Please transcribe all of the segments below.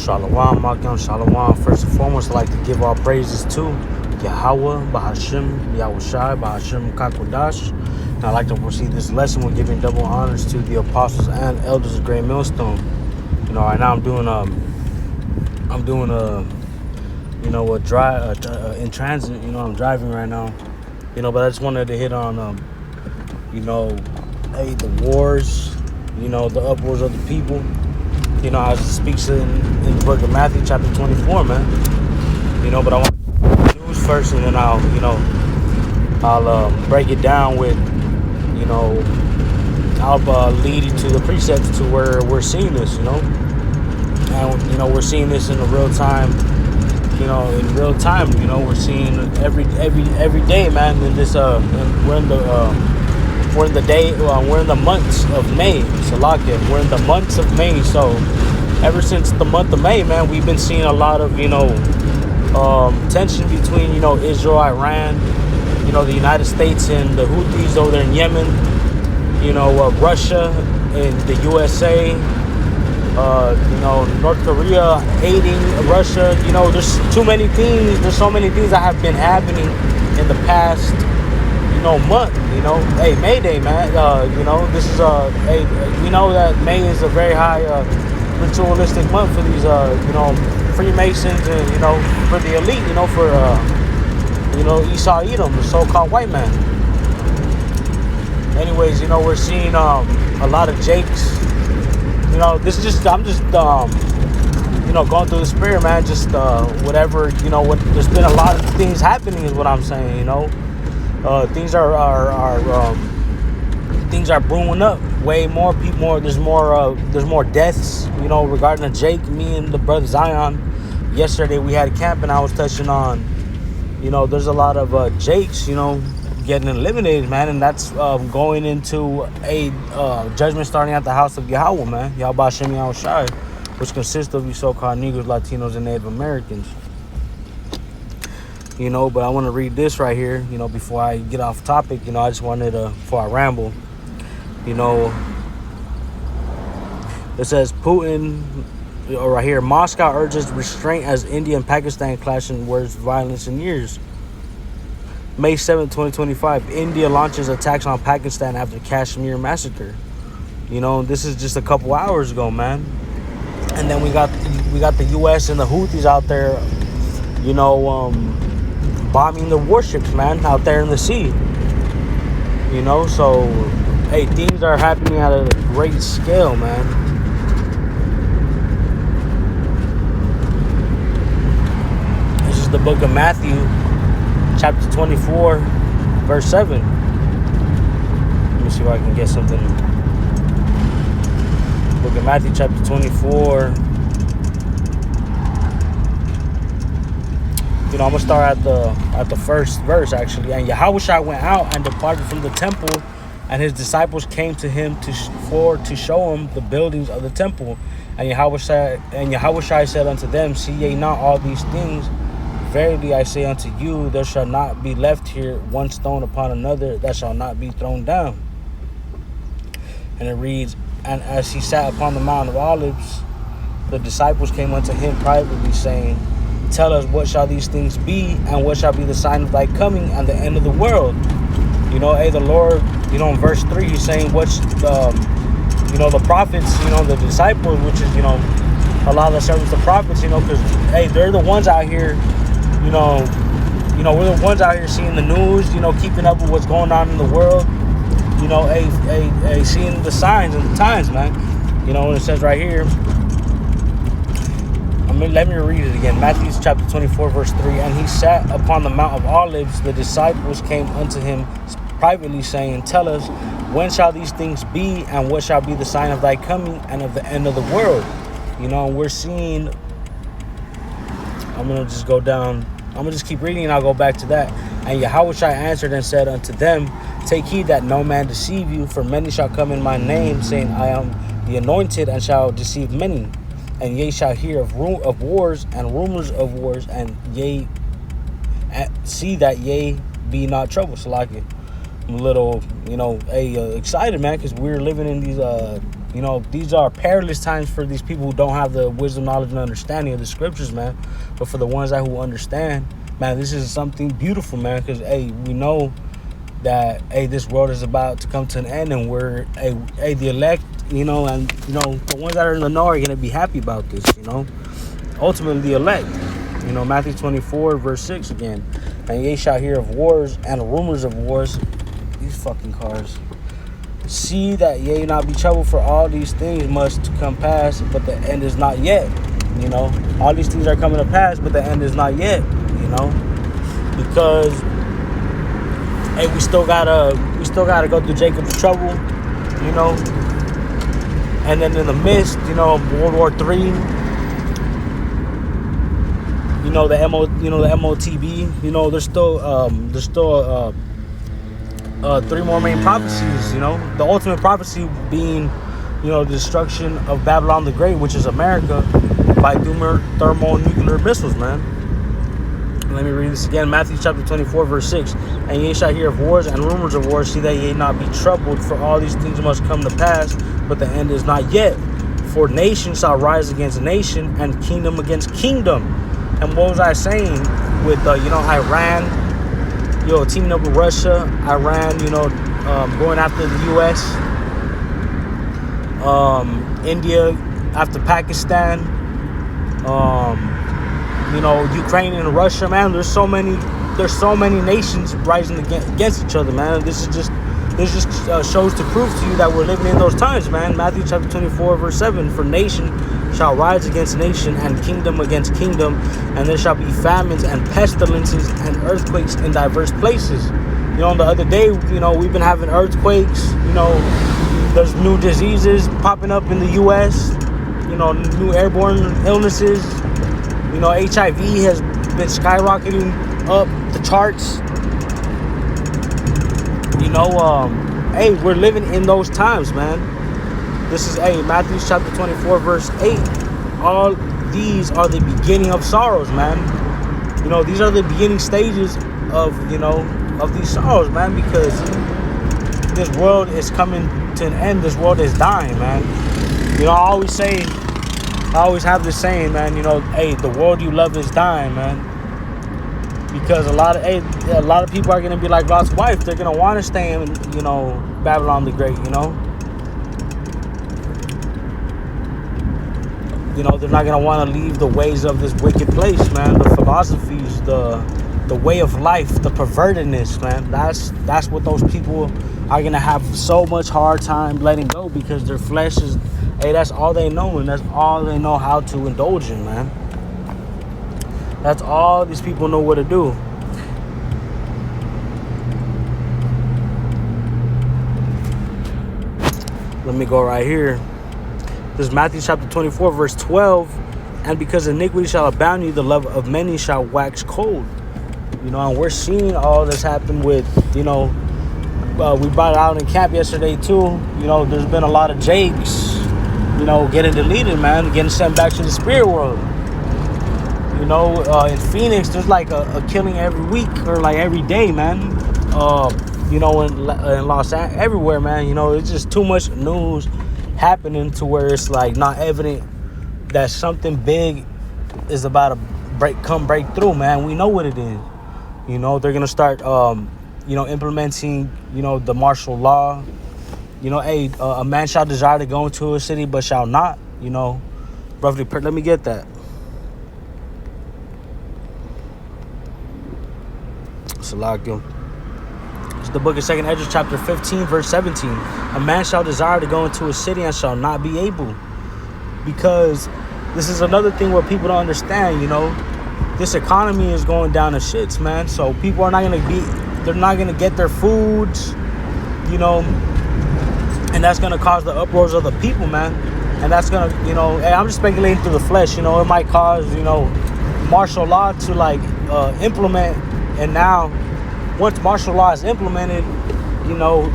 Shalom, Makim, Shalom. First and foremost, I'd like to give all praises to Yahweh, Bahashim, Yahushai, Bahashim, Kakodash. And I'd like to proceed this lesson with giving double honors to the apostles and elders of Great Millstone. Right now I'm doing a drive in transit. I'm driving right now. But I just wanted to hit on, the wars, the uproars of the people. As it speaks in the book of Matthew, chapter 24, man. But I want to get the news first, and then I'll break it down with, I'll lead you to the precepts to where we're seeing this, and we're seeing this in the real time. We're seeing every day, man. In this, we're in the months of May. Salakia. We're in the months of May. So ever since the month of May, man, we've been seeing a lot of tension between Israel, Iran, the United States and the Houthis over there in Yemen. Russia and the USA. North Korea hating Russia. There's too many things. There's so many things that have been happening in the past, month. Hey, May Day, man. This is we know that May is a very high ritualistic month for these Freemasons and for the elite. For Esau Edom, the so-called white man. Anyways, we're seeing a lot of Jakes. This is just, I'm just, going through the spirit, man. Just, whatever, there's been a lot of things happening is what I'm saying, Things are brewing up. Way more people, there's more deaths, regarding the Jake, me and the brother Zion. Yesterday we had a camp and I was touching on, there's a lot of Jakes, getting eliminated, man, and that's going into a judgment starting at the house of Yahweh, man, Yahweh Shem Yahushai, which consists of you so-called Negroes, Latinos, and Native Americans. But I want to read this right here, before I get off topic. I just wanted to, before I ramble, it says Putin, right here, Moscow urges restraint as India and Pakistan clash in worst violence in years. May 7, 2025, India launches attacks on Pakistan after Kashmir massacre. This is just a couple hours ago, man. And then we got the U.S. and the Houthis out there, bombing the warships, man, out there in the sea. So, hey, things are happening at a great scale, man. This is the book of Matthew, chapter 24, verse 7. Let me see if I can get something. Book of Matthew, chapter 24. I'm gonna start at the first verse, actually. And Yahushua went out and departed from the temple, and his disciples came to him to show him the buildings of the temple. And Yahushua said unto them, See ye not all these things? Verily I say unto you, there shall not be left here one stone upon another that shall not be thrown down. And it reads, And as he sat upon the Mount of Olives, the disciples came unto him privately, saying, Tell us, what shall these things be, and what shall be the sign of thy coming and the end of the world? The Lord, in verse 3, he's saying, what's the prophets, the disciples, which is, a lot of the servants of prophets, because, hey, they're the ones out here, we're the ones out here seeing the news, keeping up with what's going on in the world, seeing the signs and the times, man. And it says right here, let me read it again. Matthew chapter 24, verse 3. And he sat upon the Mount of Olives. The disciples came unto him privately, saying, Tell us, when shall these things be, and what shall be the sign of thy coming and of the end of the world? We're seeing, I'm going to just go down. I'm going to just keep reading and I'll go back to that. And Yahushua answered and said unto them, Take heed that no man deceive you, for many shall come in my name, saying, I am the anointed, and shall deceive many. And ye shall hear of wars and rumors of wars, and ye see that ye be not troubled. So like I'm a little, excited, man, because we're living in these You know, these are perilous times for these people who don't have the wisdom, knowledge, and understanding of the scriptures, man. But for the ones that who understand, man, this is something beautiful, man. Because, hey, we know that, hey, this world is about to come to an end, and we're, hey, the elect, you know, and, you know, the ones that are in the know are going to be happy about this, you know. Ultimately, the elect. You know, Matthew 24, verse 6 again. And ye shall hear of wars and rumors of wars. These fucking cars. See that ye not be troubled, for all these things must come pass, but the end is not yet. You know, all these things are coming to pass, but the end is not yet. You know, because, hey, we still gotta go through Jacob's trouble. You know, and then in the midst, you know, World War III. You know, the MOTB. You know, there's still three more main prophecies. You know, the ultimate prophecy being, you know, the destruction of Babylon the Great, which is America, by thermonuclear missiles, man. Let me read this again. Matthew chapter 24, verse 6. And ye shall hear of wars and rumors of wars. See that ye not be troubled, for all these things must come to pass, but the end is not yet. For nation shall rise against nation, and kingdom against kingdom. And what was I saying with, you know, Iran, teaming up with Russia, Iran, you know, going after the U.S., India after Pakistan, you know, Ukraine and Russia, man. There's so many nations rising against each other, man. This just shows to prove to you that we're living in those times, man. Matthew chapter 24, verse 7. For nation shall rise against nation, and kingdom against kingdom, and there shall be famines and pestilences and earthquakes in diverse places. You know, the other day, you know, we've been having earthquakes. You know, there's new diseases popping up in the U.S. You know, new airborne illnesses. You know, HIV has been skyrocketing up the charts. You know, hey, we're living in those times, man. This is, Matthew chapter 24, verse 8. All these are the beginning of sorrows, man. You know, these are the beginning stages of, you know, of these sorrows, man, because this world is coming to an end. This world is dying, man. You know, I always have this saying, man, you know, hey, the world you love is dying, man. Because a lot of people are going to be like Lot's wife. They're going to want to stay in, you know, Babylon the Great, you know. You know, they're not going to want to leave the ways of this wicked place, man. The philosophies, the way of life, the pervertedness, man. That's what those people are going to have so much hard time letting go, because their flesh is, that's all they know, and that's all they know how to indulge in, man. That's all these people know what to do. Let me go right here. This is Matthew chapter 24, verse 12. And because iniquity shall abound you, the love of many shall wax cold. You know, and we're seeing all this happen with, you know, we brought it out in camp yesterday too. You know, there's been a lot of Jakes, you know, getting deleted, man, getting sent back to the spirit world. You know, in Phoenix, there's like a killing every week or like every day, man. You know, in Los Angeles, everywhere, man. You know, it's just too much news happening to where it's like not evident that something big is about to break through, man. We know what it is. You know, they're gonna start, you know, implementing, you know, the martial law. You know, a man shall desire to go into a city but shall not. You know, roughly. Let me get that. Salakia. It's the book of 2 Ezra, chapter 15, verse 17. A man shall desire to go into a city and shall not be able. Because this is another thing where people don't understand, you know. This economy is going down the shits, man. So people are not going to they're not going to get their foods, you know. And that's going to cause the uproars of the people, man. And that's going to, you know, I'm just speculating through the flesh, you know. It might cause, you know, martial law to, like, implement. And now, once martial law is implemented, you know,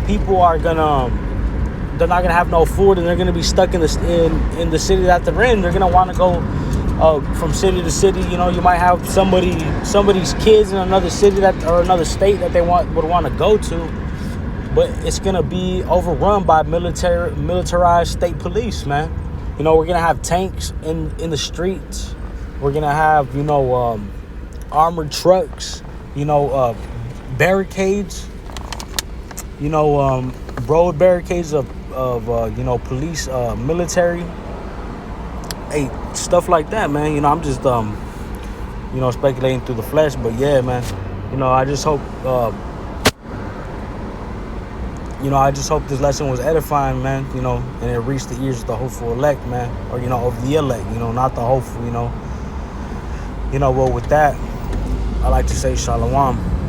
people are they're not gonna have no food, and they're gonna be stuck in the city that they're in. They're gonna want to go from city to city. You know, you might have somebody's kids in another city or another state that they would want to go to, but it's gonna be overrun by militarized state police, man. You know, we're gonna have tanks in the streets. We're gonna have, you know, armored trucks. You know, barricades. You know, road barricades of you know, police, military. Hey, stuff like that, man. You know, I'm just you know, speculating through the flesh, but yeah, man. You know, I just hope. You know, I just hope this lesson was edifying, man, you know, and it reached the ears of the hopeful elect, man, or, you know, of the elect, you know, not the hopeful, you know. You know, well, with that, I like to say shalom.